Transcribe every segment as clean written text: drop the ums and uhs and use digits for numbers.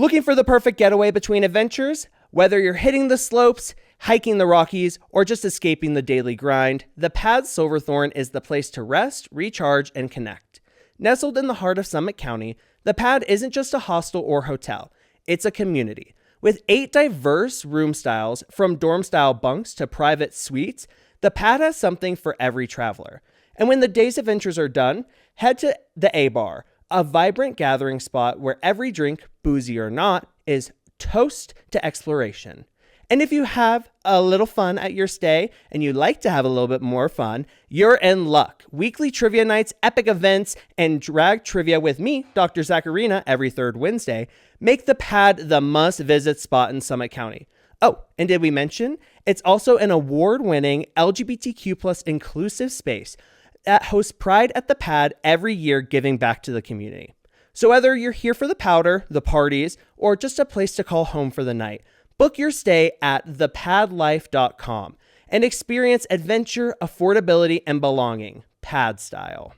Looking for the perfect getaway between adventures? Whether you're hitting the slopes, hiking the Rockies, or just escaping the daily grind, the pad Silverthorne is the place to rest, recharge, and connect. Nestled in the heart of Summit County, the pad isn't just a hostel or hotel, it's a community. With 8 diverse room styles, from dorm-style bunks to private suites, the pad has something for every traveler. And when the day's adventures are done, head to the A-Bar, a vibrant gathering spot where every drink, boozy or not, is toast to exploration. And if you have a little fun at your stay and you like to have a little bit more fun, you're in luck. Weekly trivia nights, epic events, and drag trivia with me, Dr. Zackarina, every third Wednesday make the pad the must-visit spot in Summit County. Oh, and did we mention? It's also an award-winning LGBTQ+ inclusive space that hosts Pride at the Pad every year, giving back to the community. So whether you're here for the powder, the parties, or just a place to call home for the night, book your stay at thepadlife.com and experience adventure, affordability, and belonging, pad style.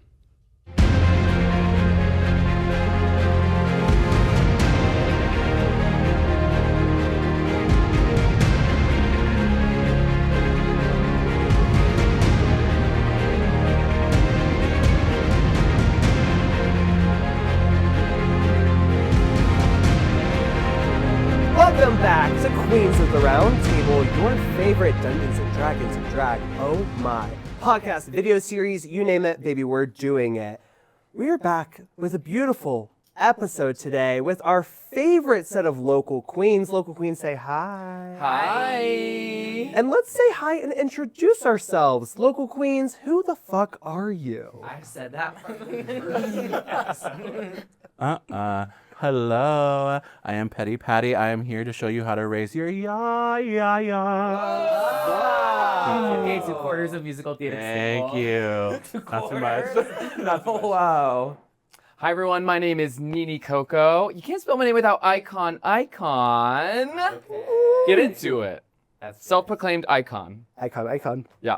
Welcome back to Queens of the Roundtable, your favorite Dungeons & Dragons and Drag, oh my, podcast, video series, you name it, baby, we're doing it. We're back with a beautiful episode today with our favorite set of local queens. Local queens, say hi. Hi. And let's say hi and introduce ourselves. Local queens, who the fuck are you? I said that. Hello, I am Petty Patty. I am here to show you how to raise your ya. Okay, 2 quarters of musical theater. Thank you. Not too much. Not too much. Wow. Hi everyone, my name is Nini Coco. You can't spell my name without icon. Get into it. Self-proclaimed icon. Icon. Yeah.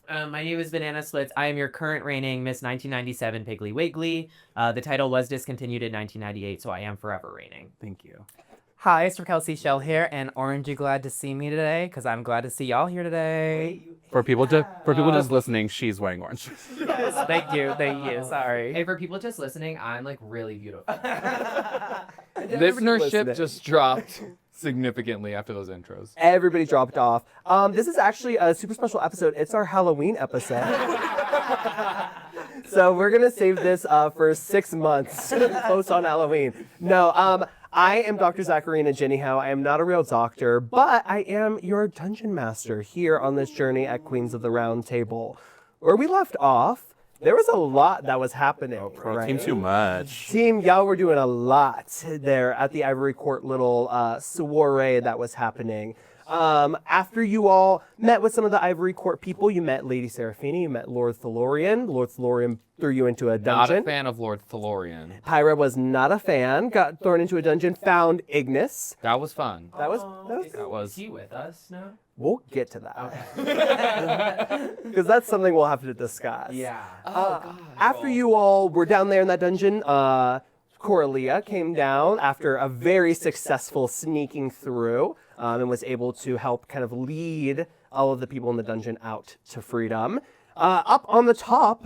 My name is Banana Splits. I am your current reigning Miss 1997 Piggly Wiggly. The title was discontinued in 1998, so I am forever reigning. Thank you. Hi, it's Raquelle Schelle here, and aren't you glad to see me today? Because I'm glad to see y'all here today. For people just listening, she's wearing orange. Yes, thank you. Sorry. Hey, for people just listening, I'm like really beautiful. Listenership just dropped significantly after those intros. Everybody dropped off. This is actually a super special episode. It's our Halloween episode. So we're going to save this for 6 months post on Halloween. No, I am Dr. Zackarina Jenny Howe. I am not a real doctor, but I am your dungeon master here on this journey at Queens of the Roundtable. Where we left off, there was a lot that was happening. Right? Team too much. Team, y'all were doing a lot there at the Ivory Court little soiree that was happening. After you all met with some of the Ivory Court people, you met Lady Seraphine, you met Lord Thalorian. Lord Thalorian threw you into a dungeon. Not a fan of Lord Thalorian. Pyra was not a fan, got thrown into a dungeon, found Ignis. That was fun. That was Is he with us now? We'll get to that. Because that's something we'll have to discuss. Yeah. After you all were down there in that dungeon, Coralia came down after a very successful sneaking through and was able to help kind of lead all of the people in the dungeon out to freedom. Up on the top,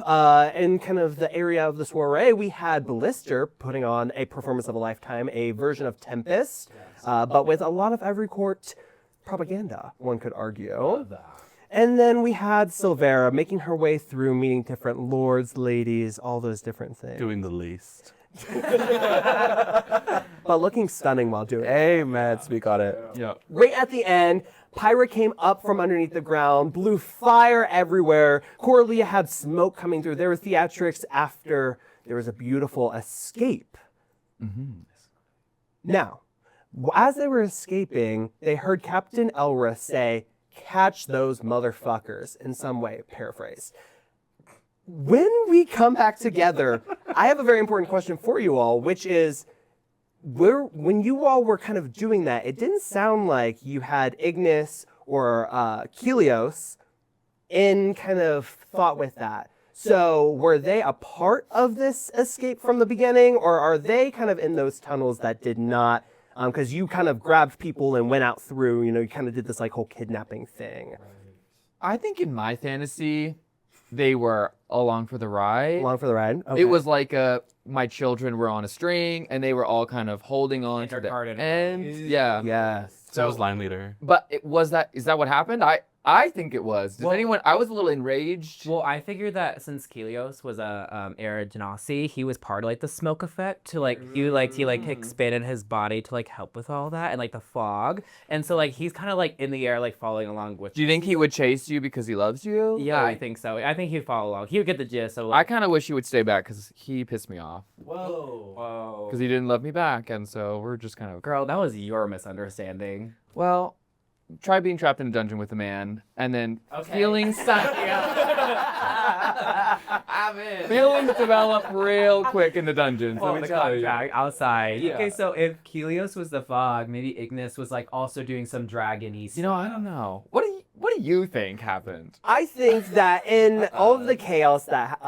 in kind of the area of the soiree, we had Blisster putting on a performance of a lifetime, a version of Tempest, but with a lot of Ivory Court propaganda, one could argue. And then we had Sylvera making her way through, meeting different lords, ladies, all those different things. Doing the least. But looking stunning while doing it. Amen. Speak on it. Yeah. Right at the end, Pyra came up from underneath the ground, blew fire everywhere. Coralia had smoke coming through. There were theatrics after there was a beautiful escape. Mm-hmm. Now, as they were escaping, they heard Captain Elra say, "Catch those motherfuckers," in some way, paraphrase. When we come back together, I have a very important question for you all, which is, when you all were kind of doing that, it didn't sound like you had Ignis or Kelios in kind of thought with that. So were they a part of this escape from the beginning, or are they kind of in those tunnels that did not? Because you kind of grabbed people and went out through, you kind of did this like whole kidnapping thing. I think in my fantasy, they were along for the ride. Along for the ride? Okay. It was like my children were on a string and they were all kind of holding on to the end. Yeah. Yes. So I was line leader. But is that what happened? I think it was. I was a little enraged. Well, I figured that since Kelios was a Era Genasi, he was part of like the smoke effect to like he expanded his body to like help with all that and like the fog, and so like he's kind of like in the air like following along with. Do you think he would chase you because he loves you? Yeah, I think so. I think he'd follow along. He would get the gist. So I kind of wish he would stay back because he pissed me off. whoa, Because he didn't love me back, and so we're just kind of. girl, that was your misunderstanding. Well, try being trapped in a dungeon with a man and then feeling feelings develop real quick in the dungeon. So let me tell you. Outside. Yeah. Okay, so if Kelios was the fog, maybe Ignis was like also doing some dragon-y stuff. I don't know. What do you think happened? I think that in all of the chaos that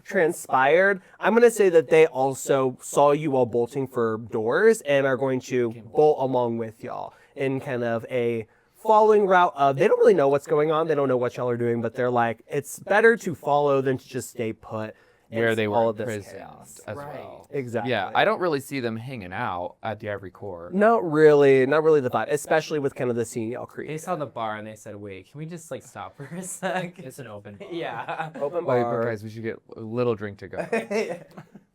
transpired, I'm going to say that they also saw you all bolting for doors and are going to bolt along with y'all in kind of a following route of, they don't really know what's going on. They don't know what y'all are doing, but they're like, it's better to follow than to just stay put. Where they were all of this imprisoned chaos. as well. Exactly. Yeah, I don't really see them hanging out at the Ivory Court. Not really the vibe, especially with kind of the scene y'all They create. saw the bar and they said, "Wait, can we just like stop for a sec?" It's an open bar. Yeah. Open Wait, bar. guys, we should get a little drink to go.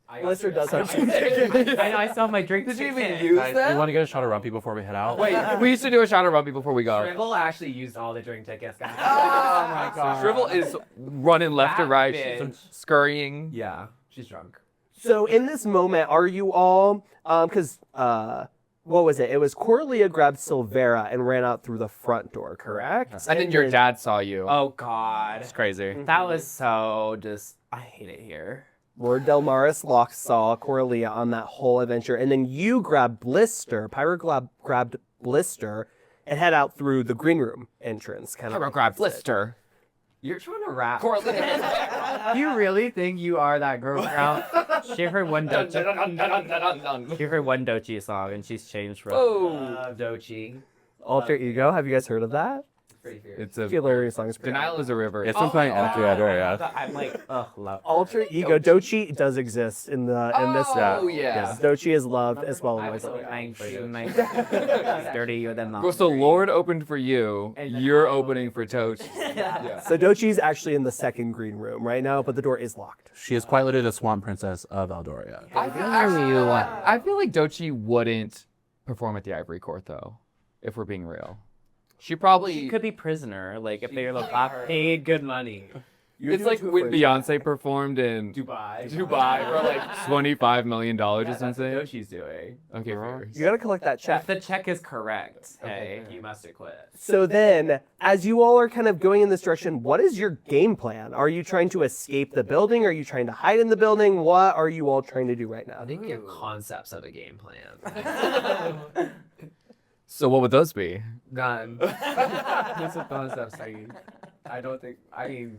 Blisster does have I know. I still have my drink. Did you ticket. even use Guys, that? you want to get a shot of Rumpy before we head out? Wait, we used to do a shot of Rumpy before we go. Shrivel actually used all the drink tickets, guys. Oh my god. Shrivel is running left to That right, bitch. she's scurrying. Yeah, she's drunk. So in this moment, are you all, because, what was it? It was Coralia grabbed Sylvera and ran out through the front door, correct? And then your dad saw you. Oh God, It's crazy. that was so just. I hate it here. Lord Delmaris Loch saw Coralia on that whole adventure, and then you grabbed Blisster, Pyra grabbed Blisster, and head out through the green room entrance. Kind of Pyra grabbed Blisster. You're trying to rap. Coralia. You really think you are that girl? She heard one Dochi. She heard one Dochi song and she's changed from Dochi. Alter Ego, have you guys heard of that? It's a Killer song is pretty denial is a river. It's been playing all through yeah. I'm like, ugh, love. Alter Ego, Dochi does exist in this. Oh, yeah. Yes, Dochi is loved as well. I in was my so book. nice, dirty than Well, so Lord opened for you. You're opening for Toach. Yeah. So Dochi's actually in the second green room right now, but the door is locked. She is quite literally the Swamp Princess of Eldoria. I feel like Dochi wouldn't perform at the Ivory Court though, if we're being real. She probably She could be prisoner, like if they like paid good money. It's like when Beyonce performed in Dubai for like $25 million or That's something. what she's doing. Okay, fair. You gotta collect that check. If the check is correct, hey, you must have quit. So then, as you all are kind of going in this direction, what is your game plan? Are you trying to escape the building? Are you trying to hide in the building? What are you all trying to do right now? I think you have concepts of a game plan. So what would those be? None. What's the concepts? I don't think. I mean,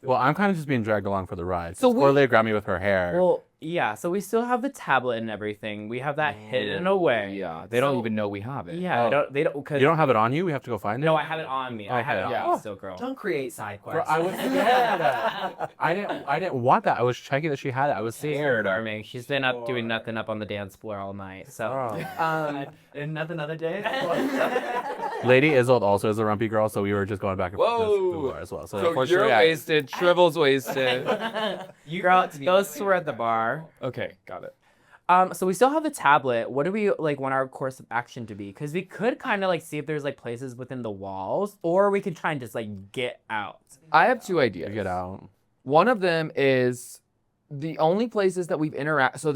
Well, I'm kind of just being dragged along for the ride. So So we- Coralia grabbed me with her hair. Well, yeah. So we still have the tablet and everything. We have that hidden away. Yeah, they don't So- even know we have it. Yeah. They don't. Cause you don't have it on you? We have to go find it? No, I have it on me. I have it Okay. on me still, girl. don't create side Bro, quests. I was scared. I didn't want that. I was checking that she had it. I was scared. Charming. She's been up doing nothing up on the dance floor all night. So, And nothing other day. Lady Isolde also is a rumpy girl, so we were just going back and forth with Whoa. the bar as well. So, So you're unfortunately, wasted. Shrivel's wasted. girl, those were at the bar. Okay, got it. So we still have the tablet. What do we like want our course of action to be? Because we could kind of like see if there's like places within the walls, or we could try and just like get out. I have two ideas. get out. One of them is the only places that we've So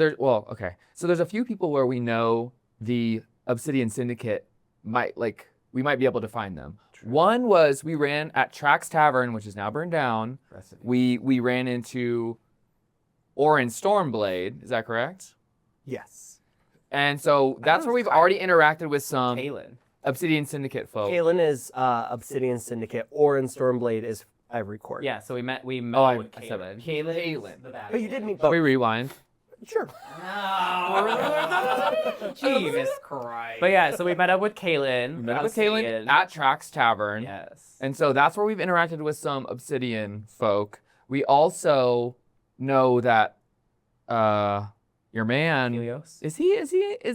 there's a few people where we know the Obsidian Syndicate we might be able to find them. One was we ran at Trax Tavern, which is now burned down. We ran into Orin Stormblade. Is that correct? Yes. And so that's where we've already interacted with Kaylin. Obsidian Syndicate folks. Kaylin is Obsidian Syndicate. Orin Stormblade is Ivory Court. Yeah, so we met with I said Kaylin. it. Kaylin. But you did meet Can both. we rewind? Sure. Jesus Christ. But yeah, so we met up with Kaylin. We met up with Kaylin at Trax Tavern. Yes. And so that's where we've interacted with some Obsidian folk. We also know that your man Helios. is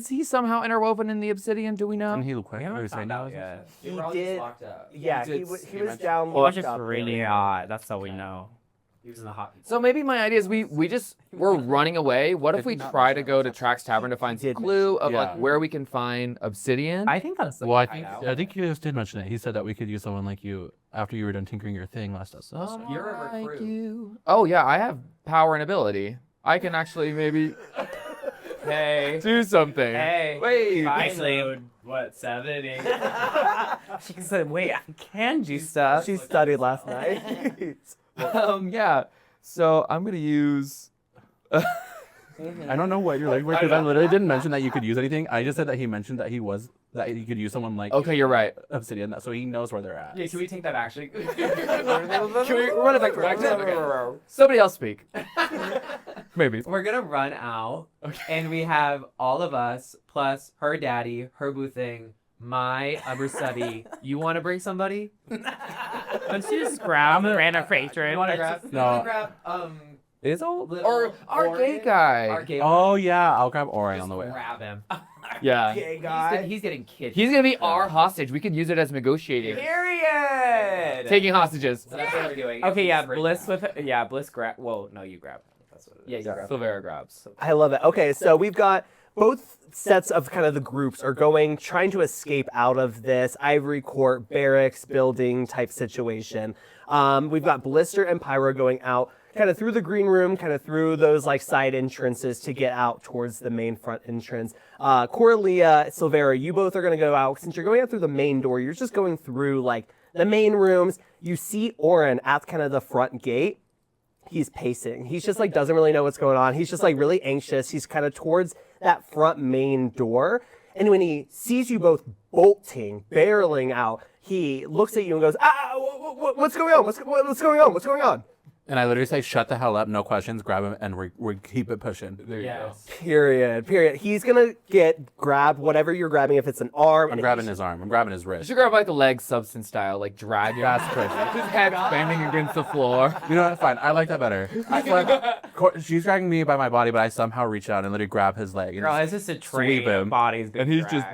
he somehow interwoven in the Obsidian? Do we know? And he looked We quick. haven't found out yet. He did. Yeah, He he was mentioned- down. He was locked just up really there. hot. That's all we know. He was in the hot. So maybe my idea is we're running away. What if we try to go to Trax Tavern to find some clue of like Yeah. where we can find Obsidian? I think that's. Well, I think you just did mention it. He said that we could use someone like you after you were done tinkering your thing last episode. You're a recruit. Oh yeah, I have power and ability. I can actually maybe Hey. do something. Hey. Wait. Finally. What, 7, 8? She said, wait, I can do stuff. She studied last night. Yeah. So I'm gonna use. I don't know what you're like because I literally didn't mention that you could use anything. I just said that he mentioned that that you could use someone like Okay, you're right. Obsidian, so he knows where they're at. Yeah, can we take that actually? Can we run it back? Somebody else speak. Maybe. We're gonna run out, and we have all of us plus her daddy, her boo thing, my upper study. You want to bring somebody? Let's just grab a random patron. You want to grab? No. You wanna grab Izzle? Or our gay guy. Our gay. Oh yeah, I'll grab Orion on the way. Grab him. Yeah. Gay guy. He's getting kidnapped. He's gonna be our hostage. We could use it as negotiating. Period. Taking hostages. So that's what we're doing. Okay, yeah, Bliss Bliss grab. Well, no, you grab. That's what it is. Yeah, you grab. Silvera grabs. I love it. Okay, so we've got both sets of kind of the groups are trying to escape out of this Ivory Court barracks building type situation. We've got Blisster and Pyra going out kind of through the green room, kind of through those like side entrances to get out towards the main front entrance. Coralia, Sylvera, you both are going to go out. Since you're going out through the main door, you're just going through like the main rooms. You see Oren at kind of the front gate. He's pacing. He's just like doesn't really know what's going on. He's just like really anxious. He's kind of towards that front main door. And when he sees you both bolting, barreling out, he looks at you and goes, what's going on? What's going on? What's going on? And I literally say, "Shut the hell up, no questions. Grab him, and we keep it pushing." There you go. Period. He's gonna get grabbed, whatever you're grabbing, if it's an arm. I'm grabbing his arm. I'm grabbing his You wrist. should grab like a leg substance style, like drag him. That's perfect. His head banging against the floor. You know what? Fine. I like that better. She's dragging me by my body, but I somehow reach out and literally grab his leg. And Girl, it's just a train. sweep him. Body's And he's just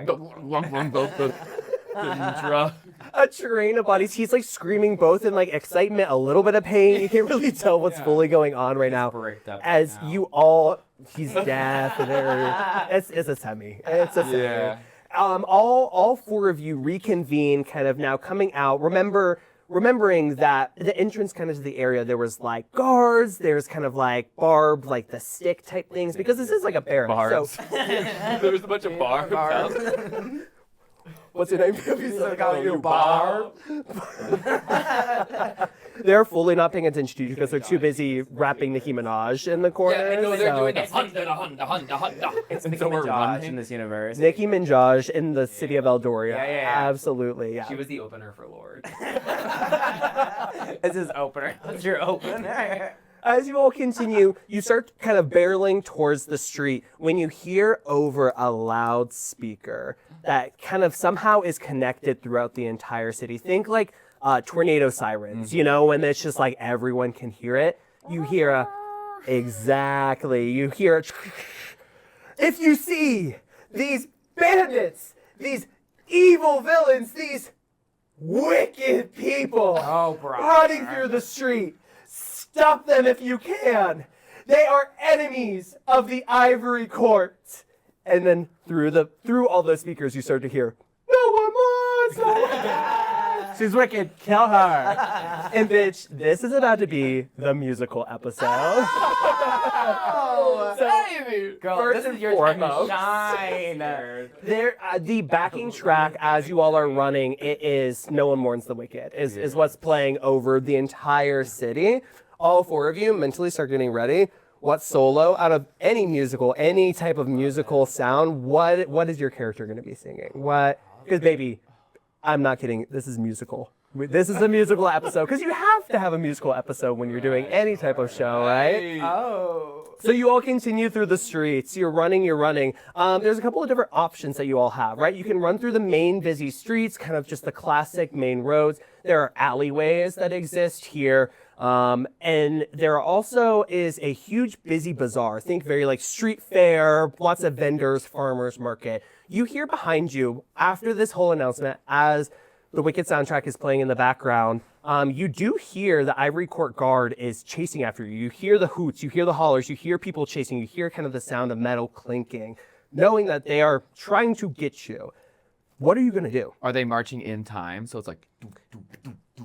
drug. A train of bodies. He's like screaming both in like excitement, a little bit of pain. You can't really tell what's fully going on right now. bricked up As right now. you all, he's deaf. And it's a semi. It's a semi. Yeah. All four of you reconvene, kind of now coming out. Remembering that the entrance kind of to the area, there was like guards, there's kind of like barbed, like the stick type things, because this is like a barracks. Barbs. So, There was a bunch of barbs. what's your name? Barb. They're fully not paying attention to you because they're too busy rapping Nicki Minaj in the corner. Yeah, I know they're so- doing the Honda. It's And Nicki so we're Minaj running. in this universe. Nicki Minaj in the city of Eldoria. Yeah. Absolutely, yeah. She was the opener for Lord. It's his opener. What's your opener? As you all continue, you start kind of barreling towards the street when you hear over a loudspeaker that kind of somehow is connected throughout the entire city. Think like tornado sirens, you know, when it's just like everyone can hear it. You hear exactly. You hear if you see these bandits, these evil villains, these wicked people running through the street, stop them if you can. They are enemies of the Ivory Court. And then through all those speakers, you start to hear, no one wants, no one wants. She's wicked. Kill her. And bitch, this is about to be the musical episode. Girl, First this and is your time to foremost, shine. There, the backing track as you all are running, it is "No One Mourns the Wicked" is what's playing over the entire city. All four of you mentally start getting ready. What solo out of any musical, any type of musical sound? What is your character going to be singing? What? Because baby, I'm not kidding. This is musical. This is a musical episode because you have to have a musical episode when you're doing any type of show, right? Oh. So you all continue through the streets. You're running. There's a couple of different options that you all have, right? You can run through the main busy streets, kind of just the classic main roads. There are alleyways that exist here. And there also is a huge busy bazaar. Think very like street fair, lots of vendors, farmers market. You hear behind you after this whole announcement as the Wicked soundtrack is playing in the background. You do hear the Ivory Court guard is chasing after you. You hear the hoots, you hear the hollers, you hear people chasing, you hear kind of the sound of metal clinking, knowing that they are trying to get you. What are you going to do? Are they marching in time? So it's like.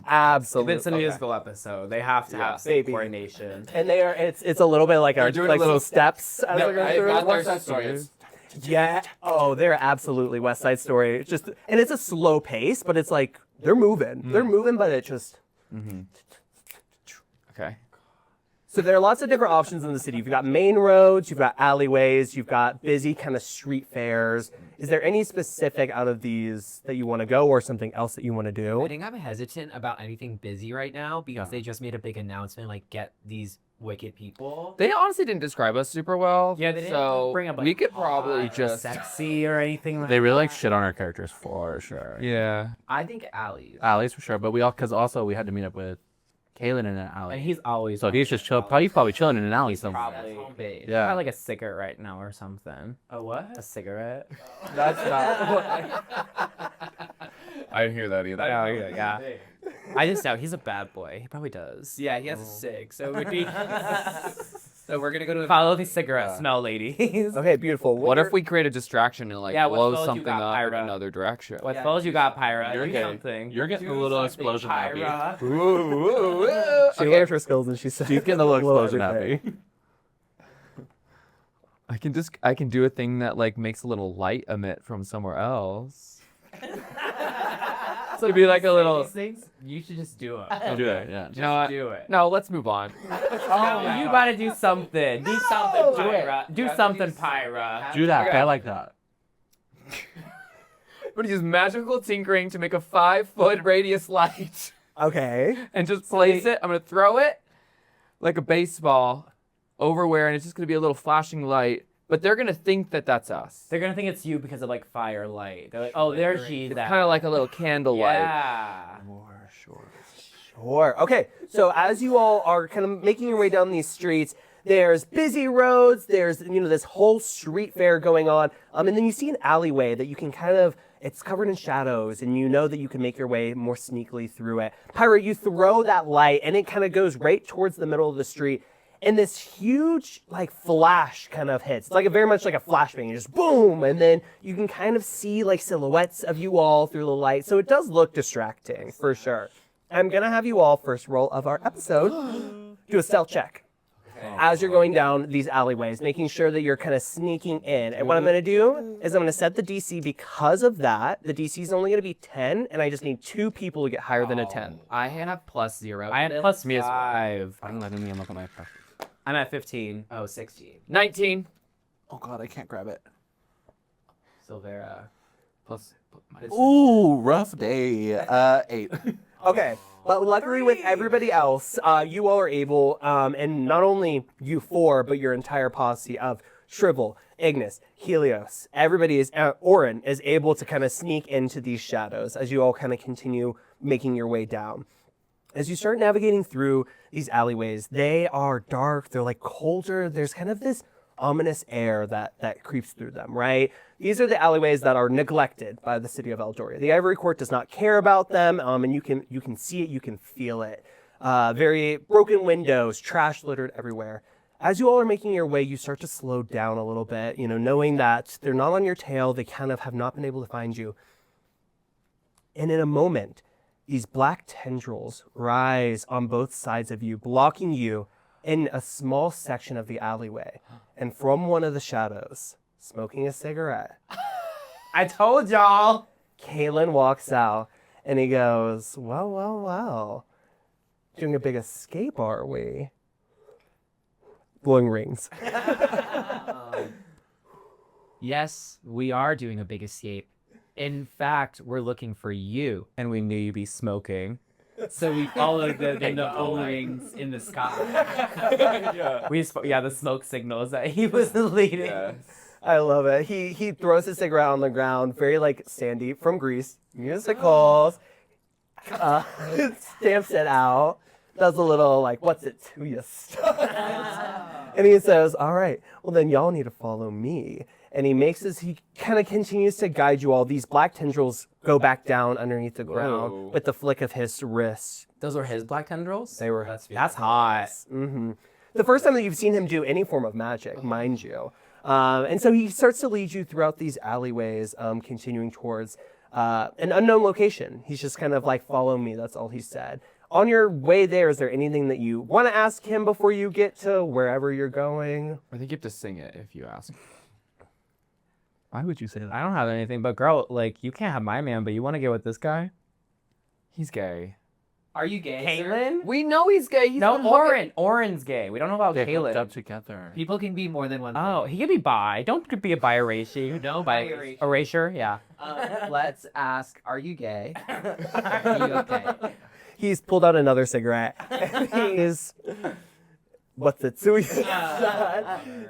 Absolutely. It's a musical episode. They have to have some baby. coordination. And they are, it's a little bit like our doing like a little some steps as they're going through. What's that story? Yeah. Oh, they're absolutely West Side Story. It's just, and it's a slow pace, but it's like they're moving. They're moving, but it just. Okay. So there are lots of different options in the city. You've got main roads, you've got alleyways, you've got busy kind of street fairs. Is there any specific out of these that you want to go, or something else that you want to do? I think I'm hesitant about anything busy right now because they just made a big announcement, like get these wicked people. They honestly didn't describe us super well. Yeah, they didn't so bring up like we could probably hot or just. sexy or anything like They really like that. shit on our characters for sure. Yeah. I think alleys. Alleys for sure, but because also we had to meet up with Kaylin in an alley. And he's always So he's just chill. He's probably chilling in an alley somewhere. That's home base. Yeah. Probably like a cigarette right now or something. A what? A cigarette. That's not. I didn't hear that either. Oh, yeah. I just doubt he's a bad boy. He probably does. Yeah, he has a cig, so it would be. So we're gonna go to Follow the cigarette smell, ladies. Okay, beautiful. What if we create a distraction and like Yeah, what blow spells you something got, up in Pyra? another direction? What spells you got, Pyra? You're Do getting- something. You're getting a little explosion happy. She learned her skills and she said. She's getting a little explosion happy. I can do a thing that like makes a little light emit from somewhere else. So it'd be like a little. You should just do it. Do that, yeah. You know what? Do it. No, let's move on. Oh, you gotta do something. Do something, Pyra. Do something, Pyra. Do that. I like that. I'm gonna use magical tinkering to make a 5-foot radius light Okay. and just place it. I'm gonna throw it like a baseball over where, and it's just gonna be a little flashing light. But they're gonna think that that's us. They're gonna think it's you because of like firelight. They're like, oh, there she's at. Kind of like a little candlelight. Yeah. Sure. Okay. So as you all are kind of making your way down these streets, there's busy roads. There's this whole street fair going on. And then you see an alleyway that you can kind of. It's covered in shadows, and you know that you can make your way more sneakily through it. Pyra, you throw that light, and it kind of goes right towards the middle of the street. And this huge, like, flash kind of hits. It's like very much like a flashbang. You just boom, and then you can kind of see, like, silhouettes of you all through the light. So it does look distracting, for sure. I'm going to have you all, first roll of our episode, do a stealth check. As you're going down these alleyways, making sure that you're kind of sneaking in. And what I'm going to do is I'm going to set the DC because of that. The DC is only going to be 10, and I just need 2 people to get higher than a 10. I have +0. I had plus Me as well. 5. I don't let me look at my pressure. I'm at 15. Oh, 16. 19. Oh god, I can't grab it. Sylvera. Plus. Ooh, rough day. 8. Okay, but luckily with everybody else, you all are able, and not only you 4, but your entire posse of Shrivel, Ignis, Helios, everybody is, Orin is able to kind of sneak into these shadows as you all kind of continue making your way down. As you start navigating through these alleyways, they are dark, they're like colder, there's kind of this ominous air that creeps through them, right? These are the alleyways that are neglected by the city of Eldoria. The Ivory Court does not care about them, and you can see it, you can feel it. Very broken windows, trash littered everywhere. As you all are making your way, you start to slow down a little bit, knowing that they're not on your tail, they kind of have not been able to find you. And in a moment, these black tendrils rise on both sides of you, blocking you in a small section of the alleyway. And from one of the shadows, smoking a cigarette, I told y'all. Kalen walks out and he goes, well. Doing a big escape, are we? Blowing rings. Yes, we are doing a big escape. In fact, we're looking for you. And we knew you'd be smoking. So we followed the O-rings in the sky. The smoke signals that he was leading. Yes. I love it. He throws his cigarette on the ground, very like Sandy from Grease. Musicals. Stamps it out. Does a little like, what's it to you stuff. And he says, all right, well then y'all need to follow me. And he kind of continues to guide you all. These black tendrils go back down underneath the ground Whoa. with the flick of his wrist. Those were his black tendrils? They were. That's hot. Mm-hmm. The first time that you've seen him do any form of magic, mind you. And so he starts to lead you throughout these alleyways, continuing towards an unknown location. He's just kind of like, follow me. That's all he said. On your way there, is there anything that you want to ask him before you get to wherever you're going? I think you have to sing it if you ask. Why would you say that? I don't have anything, but girl, like, you can't have my man, but you want to get with this guy? He's gay. Are you gay? sir? Caitlyn? We know he's gay. He's No, been looking- Oren's gay. We don't know about They hooked up Caitlyn. together. People can be more than one. Oh, he could be bi. Don't be a bi erasure. No, bi erasure, yeah. Let's ask, are you gay? Are you okay? He's pulled out another cigarette. He's... What's it? So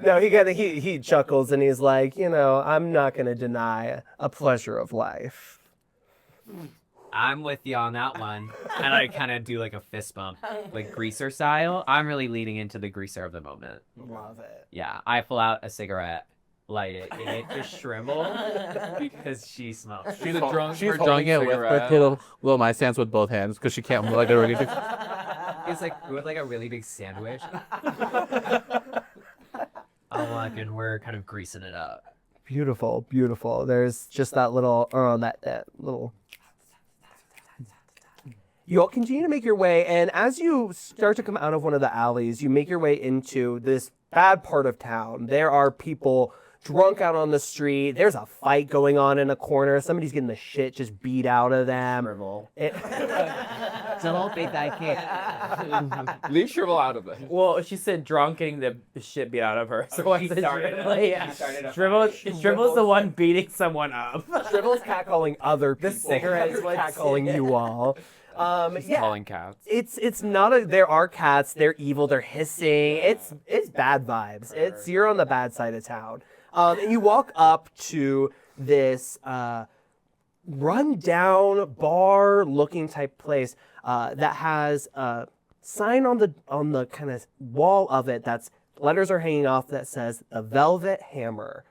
no, he chuckles and he's like, I'm not gonna deny a pleasure of life. I'm with you on that one. And I kind of do like a fist bump, like greaser style. I'm really leaning into the greaser of the moment. Love it. Yeah, I pull out a cigarette, light it, and it just shriveled because she smokes. She's a drunk. She's her holding it with cigarette. little my stance with both hands because she can't move like a really big. It's like with like a really big sandwich. And we're kind of greasing it up. Beautiful, beautiful. There's just that little, that little. You all continue to make your way, and as you start to come out of one of the alleys, you make your way into this bad part of town. There are people drunk out on the street. There's a fight going on in a corner. Somebody's getting the shit just beat out of them. Don't think I can. Leave Shrivel out of it. Well, she said drunk getting the shit beat out of her. So I said Shrivel. Yeah. She started a Shrivel's the one beating someone up. Shrivel's catcalling other people. The cigarette is what's catcalling you all. Calling cats. It's not a. There are cats. They're evil. They're hissing. It's bad vibes. You're on the bad side of town. And you walk up to this run-down bar-looking type place that has a sign on the kind of wall of it that's letters are hanging off that says the Velvet Hammer.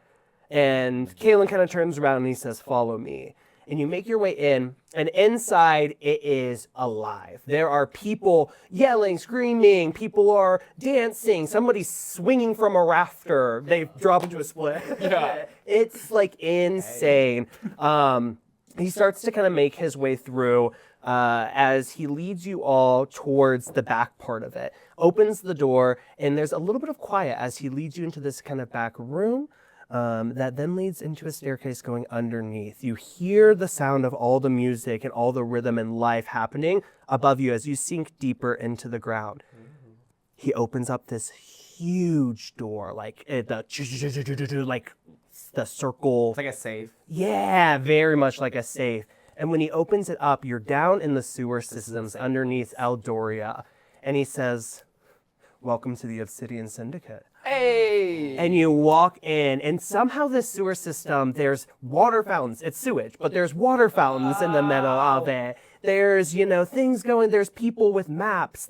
And Kalen kind of turns around and he says, "Follow me." And you make your way in, and inside it is alive. There are people yelling, screaming, people are dancing, somebody's swinging from a rafter. They drop into a split. Yeah. It's like insane. He starts to kind of make his way through as he leads you all towards the back part of it. Opens the door, and there's a little bit of quiet as he leads you into this kind of back room. That then leads into a staircase going underneath. You hear the sound of all the music and all the rhythm and life happening above you as you sink deeper into the ground. Mm-hmm. He opens up this huge door, like the circle. It's like a safe. Yeah, very much like a safe. And when he opens it up, you're down in the sewer systems underneath Eldoria. And he says, "Welcome to the Obsidian Syndicate." Hey! And you walk in, and somehow this sewer system, there's water fountains. It's sewage, but there's water fountains in the middle of it. There's, things going. There's people with maps.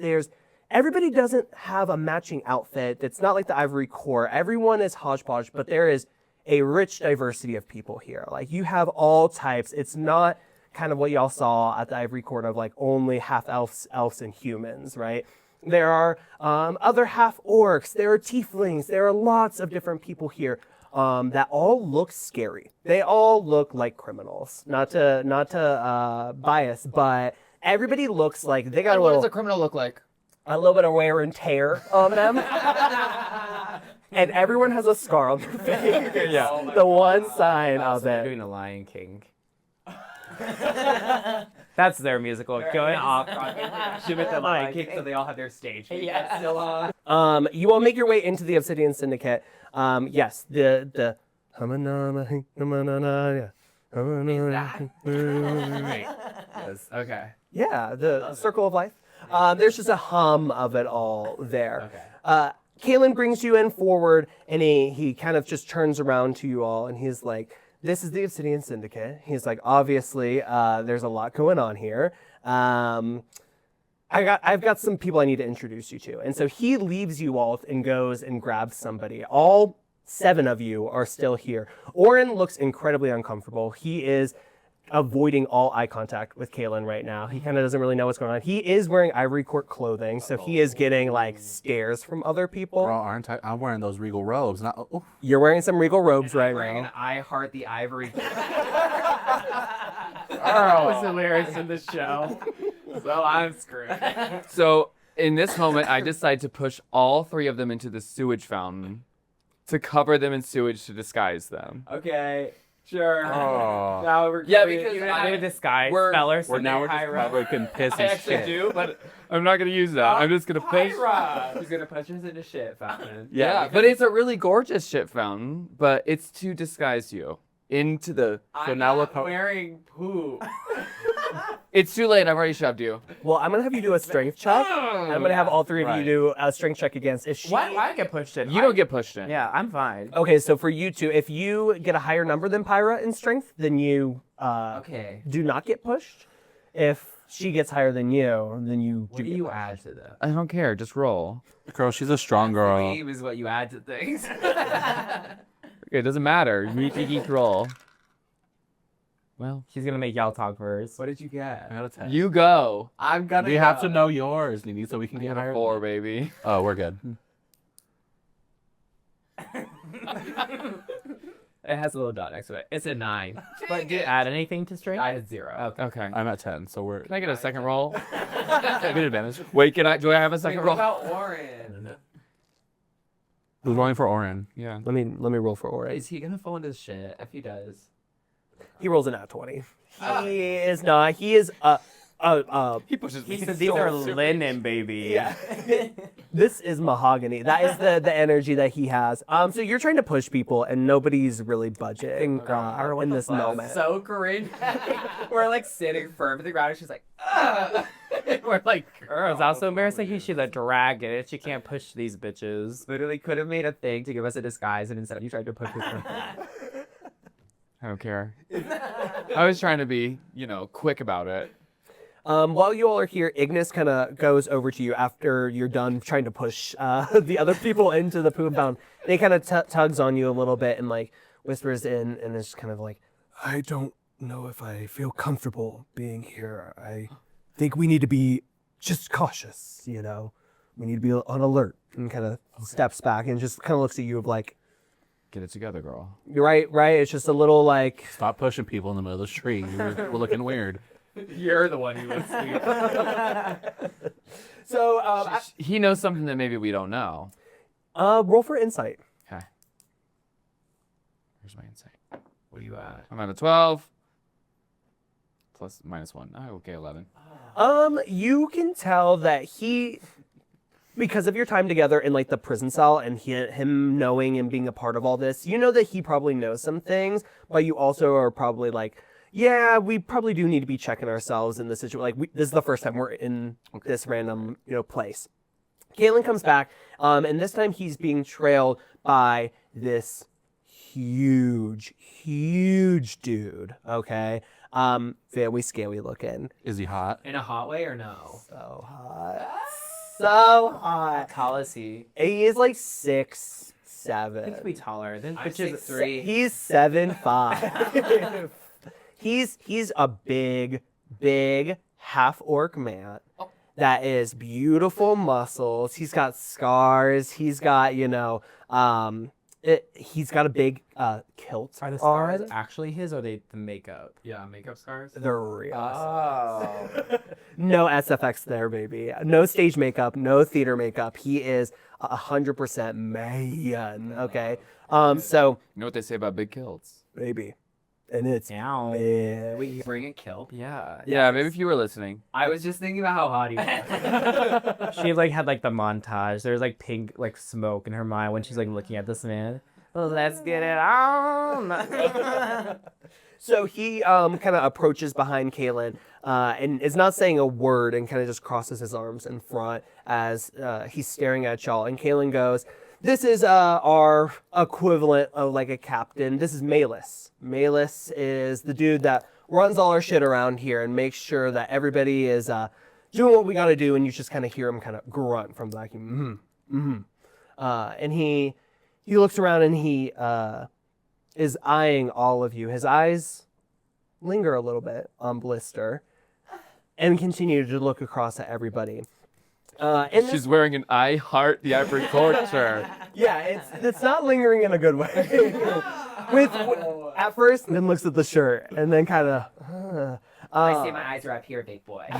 Everybody doesn't have a matching outfit. It's not like the Ivory Court. Everyone is hodgepodge, but there is a rich diversity of people here. Like, you have all types. It's not kind of what y'all saw at the Ivory Court of like only half elves and humans, right? There are other half orcs. There are tieflings. There are lots of different people here that all look scary. They all look like criminals. Not to bias, but everybody looks like they got And what does a criminal look like? a little bit of wear and tear on them. And everyone has a scar on their face. Yeah. The one sign of They're it. doing a Lion King. That's their musical. Going off. Should with the Lion King so they all have their stage. Yeah. Still on. You all make your way into the Obsidian Syndicate. Yes, the Yes. Okay. Yeah, the circle of life. There's just a hum of it all there. Okay. Kalen brings you in forward, and he kind of just turns around to you all, and he's like, "This is the Obsidian Syndicate." He's like, "Obviously, there's a lot going on here. I've got some people I need to introduce you to." And so he leaves you all and goes and grabs somebody. All 7 of you are still here. Oren looks incredibly uncomfortable. He is avoiding all eye contact with Kalen right now. He kind of doesn't really know what's going on. He is wearing ivory court clothing, so he is getting like stares from other people. Bro, aren't I? I'm wearing those regal robes. Not, oh. You're wearing some regal robes right Wearing an now. I Heart the Ivory. Oh. the lyrics in the show. So I'm screwed. So in this moment, I decide to push all 3 of them into the sewage fountain to cover them in sewage to disguise them. Okay, sure. Oh. Now we're Yeah, going- because You have a disguise we're- speller. We're now we're just Pyra. covered in piss I and actually shit. do, but I'm not gonna use that. I'm just gonna push. He's gonna push us into shit, Fountain. Yeah, but it's a really gorgeous shit fountain, but it's to disguise you into the. So I'm now we're not wearing poop. It's too late. I've already shoved you. Well, I'm gonna have you do a strength check. I'm gonna have all 3 of you Right. do a strength check against. If she... Why I get pushed in? You don't get pushed in. Yeah, I'm fine. Okay, so for you 2, if you get a higher number than Pyra in strength, then you Okay. do not get pushed. If she gets higher than you, then you What do do get you pushed. add to that? I don't care. Just roll. Girl, she's a strong girl. Game is what you add to things. Okay, it doesn't matter. You each roll. Well, She's gonna make y'all talk first. What did you get? I got a 10. you go. I'm gonna. We have to know yours, Nini, so we can get higher. 4, baby. Oh, we're good. It has a little dot next to it. It's a 9. But did you add anything to strength? I had 0. Okay. Okay. I'm at 10, so we're. Can I get a second roll? I get advantage. Wait, do I have a Wait, second what roll? about Warren? Who's rolling for Oren? Yeah. Let me roll for Ora. Is he gonna fall into shit? If he does. He rolls an at 20. He is not. He is He pushes me. He said these are linen, baby. Yeah. This is mahogany. That is the energy that he has. So you're trying to push people, and nobody's really budging in this moment. So cringe. We're like sitting firm to the ground, and she's like, "Ugh." We're like, Girl, it's also embarrassing. She's a dragon, and she can't push these bitches. Literally could have made a thing to give us a disguise, and instead you tried to push us. I don't care. I was trying to be, quick about it. While you all are here, Ignis kind of goes over to you after you're done trying to push the other people into the poop fountain. They kind of tugs on you a little bit and like whispers in, and is kind of like, "I don't know if I feel comfortable being here. I think we need to be just cautious, We need to be on alert." And kind of steps back and just kind of looks at you of like, Get it together, girl. "You're right. It's just a little like." Stop pushing people in the middle of the street. We're looking weird. You're the one who was sweet. So He knows something that maybe we don't know. roll for insight. Okay. Here's my insight. What are you at? I'm at a 12. Plus -1. Oh, okay, 11. You can tell that he, because of your time together in like the prison cell and him knowing and being a part of all this, you know that he probably knows some things, but you also are probably like, yeah, we probably do need to be checking ourselves in this situation. Like this is the first time we're in this random, place. Kalen comes back, and this time he's being trailed by this huge dude. Okay, very scaly looking. Is he hot? In a hot way or no? So hot. So hot. How tall is he? He is like I 6'7". think he'd be taller. Then I'm bitches. 6'3". He's 7'5". He's a big half orc man that is beautiful muscles. He's got scars. He's got he's got a big kilt Are the stars on. actually his, or are they the makeup? Yeah, makeup scars. They're real. Oh. No SFX there, baby. No stage makeup, no theater makeup. He is 100% man. Okay. So You know what they say about big kilts? baby, and it's Down. big. Wait, you bring a kilt? Yeah. Yeah, maybe if you were listening. I was just thinking about how hot he was. She had the montage. There's pink smoke in her mind when she's looking at this man. Let's get it on. So he kind of approaches behind Kaylin and is not saying a word and kind of just crosses his arms in front as he's staring at y'all. And Kaylin goes, this is our equivalent of like a captain. This is Malus. Malus is the dude that runs all our shit around here and makes sure that everybody is doing what we got to do. And you just kind of hear him kind of grunt from the vacuum. And he looks around and he is eyeing all of you. His eyes linger a little bit on Blisster and continue to look across at everybody. She's wearing an I Heart the Ivory Court shirt. Yeah, it's not lingering in a good way. with at first, then looks at the shirt and then kind of. I say my eyes are up here, big boy. I'm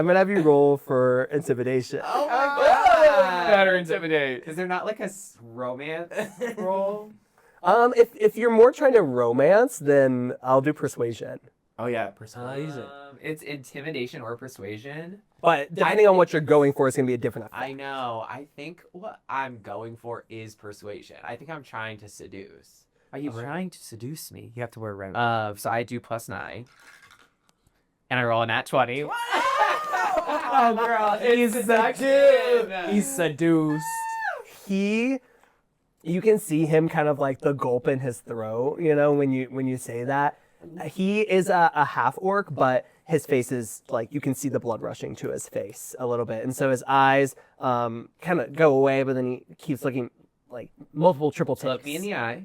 gonna have you roll for intimidation. Oh my god! Better intimidate. Is there not like a romance roll? If you're more trying to romance, then I'll do persuasion. Oh yeah, persuasion. It's intimidation or persuasion. But depending on what you're going for, it's gonna be a different effect. I know. I think what I'm going for is persuasion. I think I'm trying to seduce. Are you trying to seduce me? You have to wear red. So I do +9, and I roll a nat 20. Oh, girl, he's seduced. He's seduced. You can see him kind of like the gulp in his throat, you know, when you say that. He is a half orc, but his face is like, you can see the blood rushing to his face a little bit. And so his eyes kind of go away, but then he keeps looking like multiple triple takes. Look me in the eye.